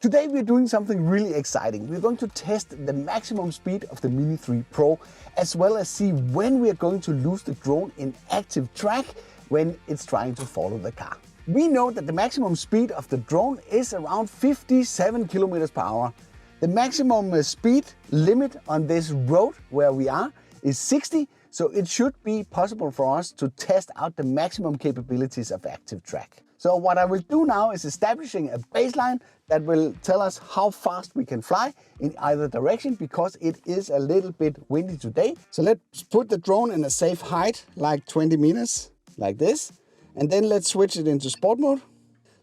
Today we're doing something really exciting. We're going to test the maximum speed of the Mini 3 Pro, as well as see when we're going to lose the drone in active track when it's trying to follow the car. We know that the maximum speed of the drone is around 57 kilometers per hour. The maximum speed limit on this road where we are is 60, so it should be possible for us to test out the maximum capabilities of active track. So what I will do now is establishing a baseline that will tell us how fast we can fly in either direction, because it is a little bit windy today. So let's put the drone in a safe height, like 20 meters, like this. And then let's switch it into sport mode.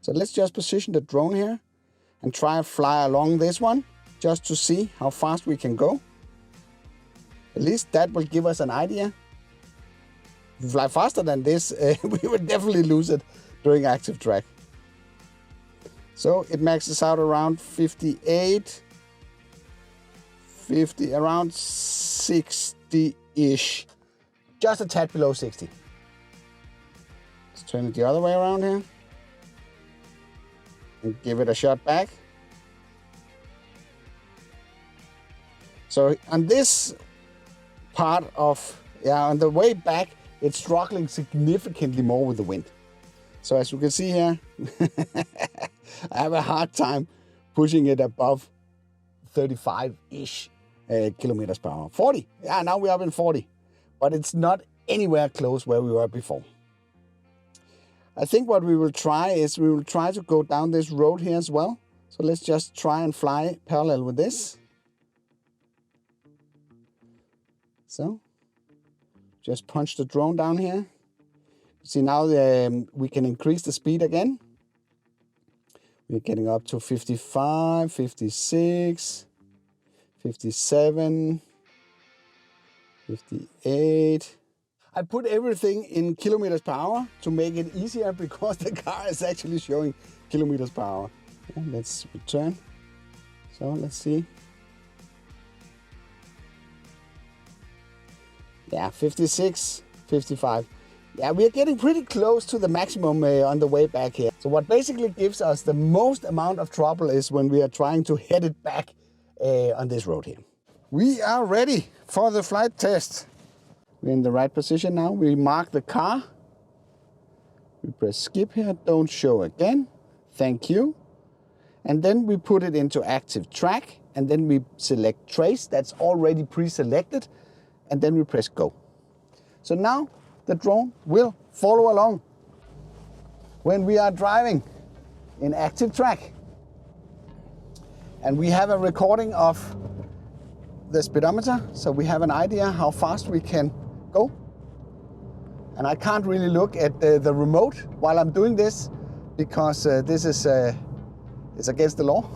So let's just position the drone here and try and fly along this one, just to see how fast we can go. At least that will give us an idea. If we fly faster than this, we will definitely lose it during active track. So it maxes out around 58, 50, around 60-ish. Just a tad below 60. Let's turn it the other way around here. And give it a shot back. So on this part of, on the way back, it's struggling significantly more with the wind. So as you can see here, I have a hard time pushing it above 35-ish kilometers per hour. 40, now we're up in 40, but it's not anywhere close where we were before. I think what we will try is we will try to go down this road here as well. So let's just try and fly parallel with this. So just punch the drone down here. See, now we can increase the speed again. We're getting up to 55, 56, 57, 58. I put everything in kilometers per hour to make it easier, because the car is actually showing kilometers per hour. Let's return. So let's see. 56, 55. We're getting pretty close to the maximum on the way back here. So what basically gives us the most amount of trouble is when we are trying to head it back on this road here. We are ready for the flight test. We're in the right position now. We mark the car. We press skip here, don't show again. Thank you. And then we put it into active track, and then we select trace. That's already pre-selected. And then we press go. So now the drone will follow along when we are driving in active track. And we have a recording of the speedometer, so we have an idea how fast we can go. And I can't really look at the remote while I'm doing this, because this is it's against the law.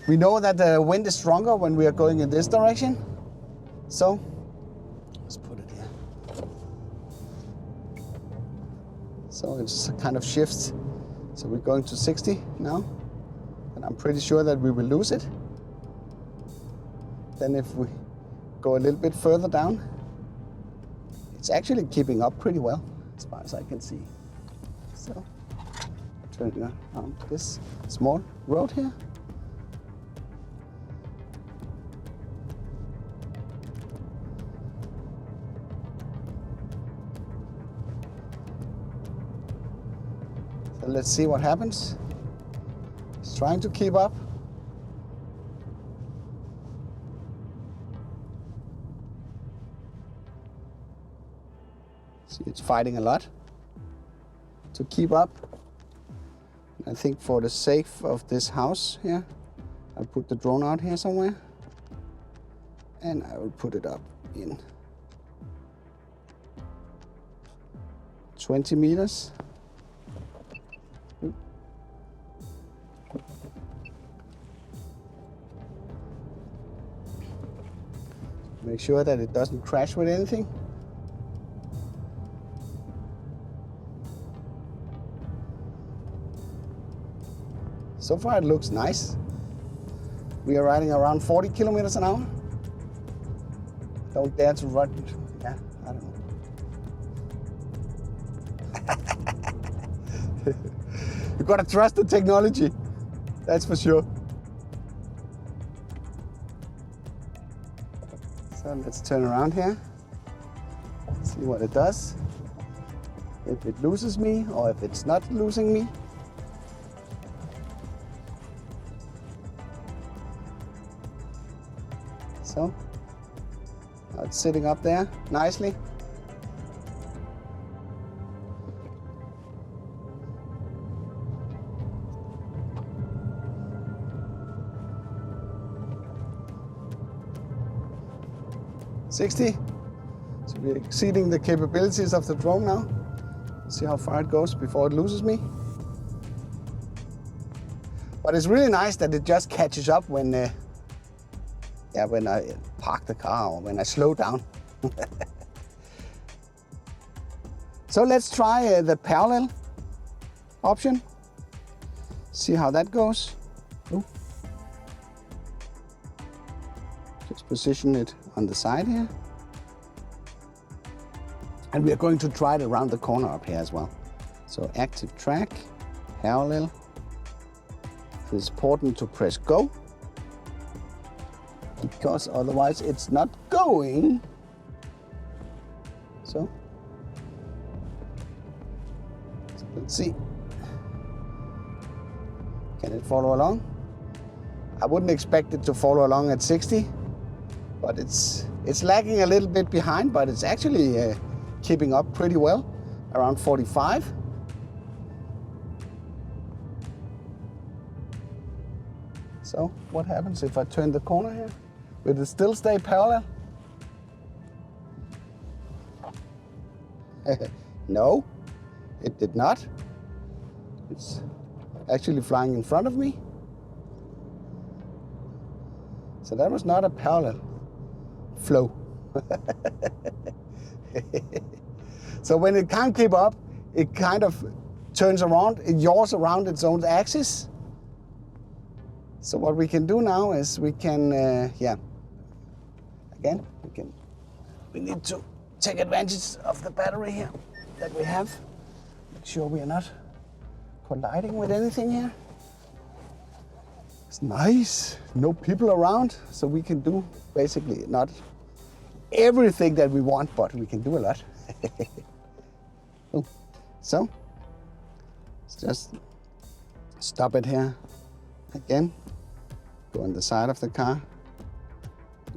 We know that the wind is stronger when we are going in this direction. So let's put it here. So it kind of shifts. So we're going to 60 now, and I'm pretty sure that we will lose it. Then if we go a little bit further down, it's actually keeping up pretty well as far as I can see. So turn it around this small road here. So let's see what happens. It's trying to keep up. See, it's fighting a lot to keep up. I think for the sake of this house here, I'll put the drone out here somewhere, and I will put it up in 20 meters. Make sure that it doesn't crash with anything. So far it looks nice. We are riding around 40 kilometers an hour. Don't dare to run. Yeah, I don't know. You gotta trust the technology. That's for sure. So let's turn around here, see what it does. If it loses me or if it's not losing me. So now it's sitting up there nicely. $60. So we're exceeding the capabilities of the drone now. See how far it goes before it loses me. But it's really nice that it just catches up when I park the car or when I slow down. So let's try the parallel option. See how that goes. Ooh. Just position it on the side here. And we are going to try it around the corner up here as well. So active track, parallel. It's important to press go, because otherwise it's not going. So let's see. Can it follow along? I wouldn't expect it to follow along at 60, but it's lagging a little bit behind, but it's actually keeping up pretty well, around 45. So what happens if I turn the corner here? Will it still stay parallel? No, it did not. It's actually flying in front of me. So that was not a parallel flow. So when it can't keep up, it kind of turns around, it yaws around its own axis. So what we can do now is we can, again, we need to take advantage of the battery here that we have. Make sure we are not colliding with anything here. It's nice, no people around, so we can do basically not everything that we want, but we can do a lot. So let's just stop it here again. Go on the side of the car.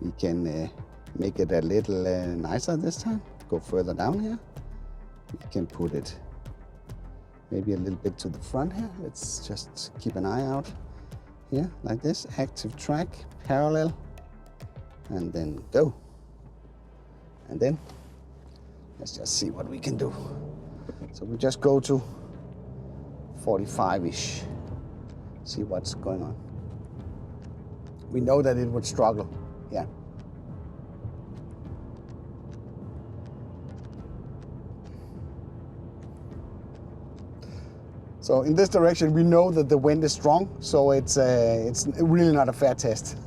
We can make it a little nicer this time. Go further down here. We can put it maybe a little bit to the front here. Let's just keep an eye out here, like this. Active track, parallel, and then go. And then let's just see what we can do. So we just go to 45-ish. See what's going on. We know that it would struggle. Yeah. So in this direction, we know that the wind is strong, so it's really not a fair test.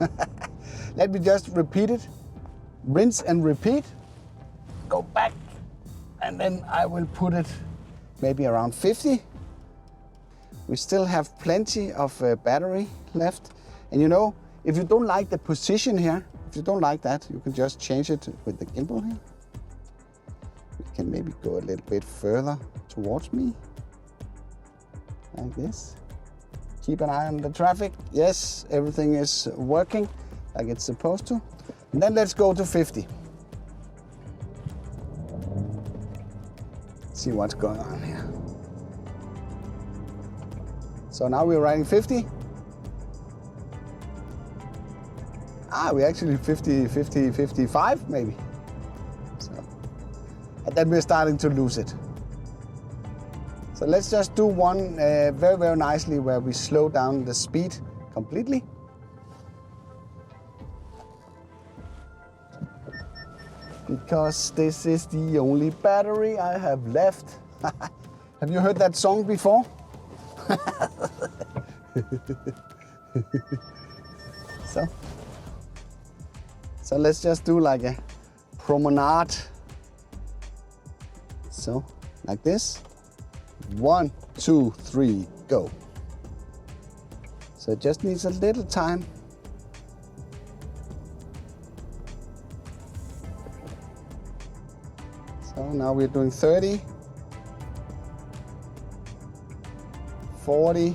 Let me just repeat it. Rinse and repeat. Go back, and then I will put it maybe around 50. We still have plenty of battery left. And you know, if you don't like the position here, if you don't like that, you can just change it with the gimbal here. We can maybe go a little bit further towards me, like this. Keep an eye on the traffic. Yes, everything is working like it's supposed to. And then let's go to 50. See what's going on here. So now we're riding 50. We're actually 55 maybe. So, and then we're starting to lose it. So let's just do one very, very nicely where we slow down the speed completely. Because this is the only battery I have left. Have you heard that song before? So let's just do like a promenade. So like this. 1, 2, 3, go. So it just needs a little time. So now we're doing 30, 40,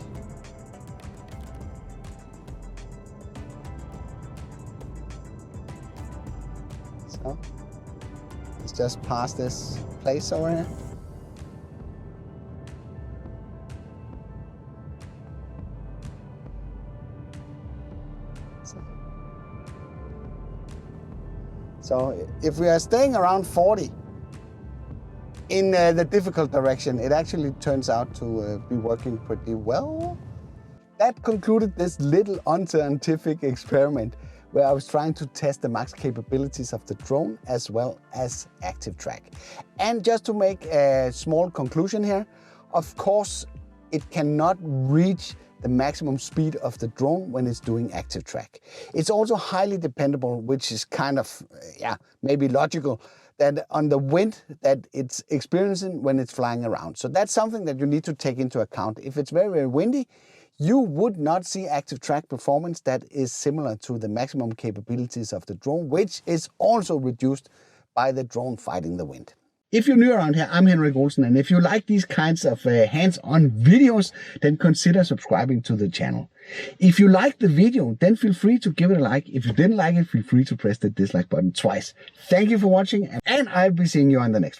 so let's just pass this place over here. So if we are staying around 40 in the difficult direction, it actually turns out to be working pretty well. That concluded this little unscientific experiment where I was trying to test the max capabilities of the drone as well as active track. And just to make a small conclusion here, of course, it cannot reach the maximum speed of the drone when it's doing active track. It's also highly dependable, which is kind of, maybe logical, that on the wind that it's experiencing when it's flying around. So that's something that you need to take into account. If it's very, very windy, you would not see active track performance that is similar to the maximum capabilities of the drone, which is also reduced by the drone fighting the wind. If you're new around here, I'm Henrik Olsen, and if you like these kinds of hands-on videos, then consider subscribing to the channel. If you liked the video, then feel free to give it a like. If you didn't like it, feel free to press the dislike button twice. Thank you for watching, and I'll be seeing you on the next one.